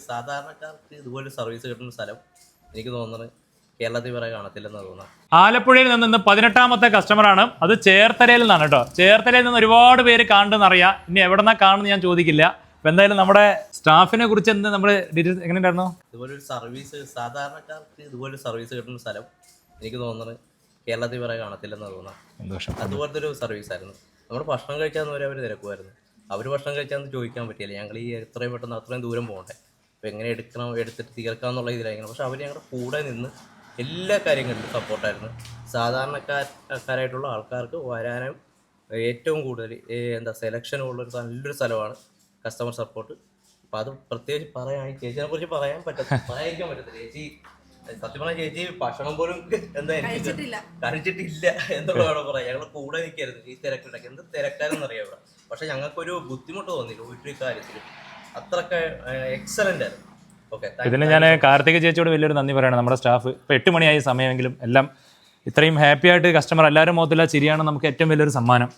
സാധാരണക്കാർക്ക് ഇതുപോലെ സർവീസ് കിട്ടുന്ന സ്ഥലം എനിക്ക് തോന്നുന്നത് കേരളത്തിൽ വേറെ കാണത്തില്ലെന്ന് തോന്നുന്നു. ആലപ്പുഴയിൽ നിന്ന് 18ാമത്തെ കസ്റ്റമറാണ്. അത് ചേർത്തലയിൽ നിന്നാണ് കേട്ടോ. ചേർത്തലയിൽ നിന്ന് ഒരുപാട് പേര് കാണുന്നറിയാം. ഇനി എവിടെന്നാ കാണുന്നത് ഞാൻ ചോദിക്കില്ല. അപ്പൊ എന്തായാലും നമ്മുടെ സ്റ്റാഫിനെ കുറിച്ച് എന്ത് നമ്മുടെ ഡീറ്റെയിൽസ് എങ്ങനെയുണ്ടായിരുന്നു? ഇതുപോലൊരു സർവീസ് സാധാരണക്കാർക്ക് ഇതുപോലെ സർവീസ് കിട്ടുന്ന സ്ഥലം എനിക്ക് തോന്നുന്നത് കേരളത്തിൽ വേറെ കാണത്തില്ലെന്ന് തോന്നുന്നു. സന്തോഷം. അതുപോലത്തെ ഒരു സർവീസ് ആയിരുന്നു. നമ്മൾ ഭക്ഷണം കഴിക്കാന്ന് വരെ അവർ തിരക്കുമായിരുന്നു. അവർ ഭക്ഷണം കഴിച്ചാന്ന് ചോദിക്കാൻ പറ്റിയില്ല. ഞങ്ങൾ ഈ എത്രയും പെട്ടെന്ന് അത്രയും ദൂരം പോകണ്ടേ, അപ്പോൾ എങ്ങനെ എടുത്തിട്ട് തീർക്കാം എന്നുള്ള ഇതിലായിരുന്നു. പക്ഷെ അവർ ഞങ്ങളുടെ കൂടെ നിന്ന് എല്ലാ കാര്യങ്ങളിലും സപ്പോർട്ടായിരുന്നു. സാധാരണക്കാരായിട്ടുള്ള ആൾക്കാർക്ക് വരാനും ഏറ്റവും കൂടുതൽ സെലക്ഷനുള്ളൊരു നല്ലൊരു സ്ഥലമാണ് കസ്റ്റമർ സപ്പോർട്ട്. അപ്പോൾ അത് പ്രത്യേകിച്ച് പറയാൻ ചേച്ചിനെ കുറിച്ച് പറയാതിരിക്കാൻ പറ്റത്തില്ല. ചേച്ചി സത്യം പറഞ്ഞാൽ ചേച്ചി ഭക്ഷണം പോലും കഴിച്ചിട്ടില്ല എന്നുള്ളതാണ് പറയാം. ഞങ്ങൾ കൂടെ നിൽക്കായിരുന്നു ഈ തിരക്കിലൊക്കെ. എന്ത് തിരക്കാരെന്ന് അറിയാം ഇവിടെ. പക്ഷെ ഞങ്ങൾക്കൊരു ബുദ്ധിമുട്ട് തോന്നിയില്ല ഒരു കാര്യത്തിൽ. അത്രയൊക്കെ എക്സലന്റ് ആയിരുന്നു. ഇതിന് ഞാൻ കാർത്തിക ചേച്ചിയോട് വലിയൊരു നന്ദി പറയണം. നമ്മുടെ സ്റ്റാഫ് ഇപ്പോൾ 8 മണിയായി സമയമെങ്കിലും എല്ലാം ഇത്രയും ഹാപ്പി ആയിട്ട് കസ്റ്റമർ എല്ലാവരും മുഖത്തില്ല ചിരിയാണ് നമുക്ക് ഏറ്റവും വലിയൊരു സമ്മാനം.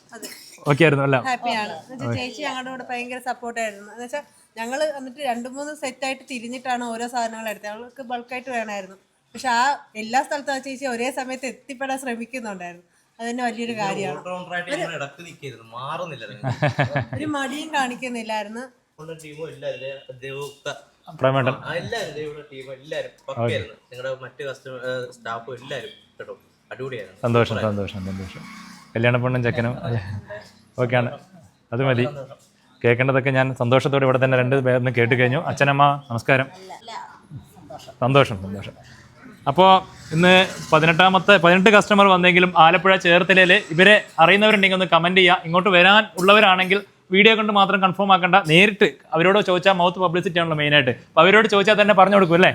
ഓക്കെ ആയിരുന്നു എല്ലാം ഹാപ്പിയാണ്. ചേച്ചി ഞങ്ങളുടെ കൂടെ ഭയങ്കര സപ്പോർട്ടായിരുന്നു. എന്ന് വെച്ചാൽ ഞങ്ങൾ എന്നിട്ട് 2-3 സെറ്റായിട്ട് തിരിഞ്ഞിട്ടാണ് ഓരോ സാധനങ്ങൾ എടുത്തത്. ഞങ്ങൾക്ക് ബൾക്കായിട്ട് വേണമായിരുന്നു. പക്ഷെ ആ എല്ലാ സ്ഥലത്തും ആ ചേച്ചി ഒരേ സമയത്ത് എത്തിപ്പെടാൻ ശ്രമിക്കുന്നുണ്ടായിരുന്നു. അതന്നെ വലിയൊരു കാര്യമാണ്. ഒരു മടിയും കാണിക്കുന്നില്ലായിരുന്നു. സന്തോഷം സന്തോഷം സന്തോഷം. കല്യാണ പെണ്ണും ചെക്കനും ഓക്കെയാണ്. അത് മതി. കേൾക്കേണ്ടതൊക്കെ ഞാൻ സന്തോഷത്തോടെ ഇവിടെ തന്നെ 2 പേരിന് കേട്ട് കഴിഞ്ഞു. അച്ഛനമ്മ നമസ്കാരം. സന്തോഷം സന്തോഷം. അപ്പോൾ ഇന്ന് 18 കസ്റ്റമർ വന്നെങ്കിലും ആലപ്പുഴ ചേർത്തലയിൽ ഇവരെ അറിയുന്നവരുണ്ടെങ്കിൽ ഒന്ന് കമൻറ്റ് ചെയ്യുക. ഇങ്ങോട്ട് വരാൻ ഉള്ളവരാണെങ്കിൽ വീഡിയോ കൊണ്ട് മാത്രം കൺഫേം ആക്കണ്ട, നേരിട്ട് അവരോട് ചോദിച്ചാൽ മൗത്ത് പബ്ലിസിറ്റി ആണല്ലോ മെയിനായിട്ട്. അപ്പോൾ അവരോട് ചോദിച്ചാൽ തന്നെ പറഞ്ഞു കൊടുക്കും അല്ലേ?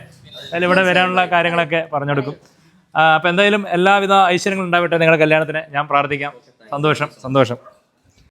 അതിൽ ഇവിടെ വരാനുള്ള കാര്യങ്ങളൊക്കെ പറഞ്ഞു കൊടുക്കും. അപ്പോൾ എന്തായാലും എല്ലാവിധ ഐശ്വര്യങ്ങളും ഉണ്ടാവട്ടെ നിങ്ങളുടെ കല്യാണത്തിന് ഞാൻ പ്രാർത്ഥിക്കാം. സന്തോഷം സന്തോഷം.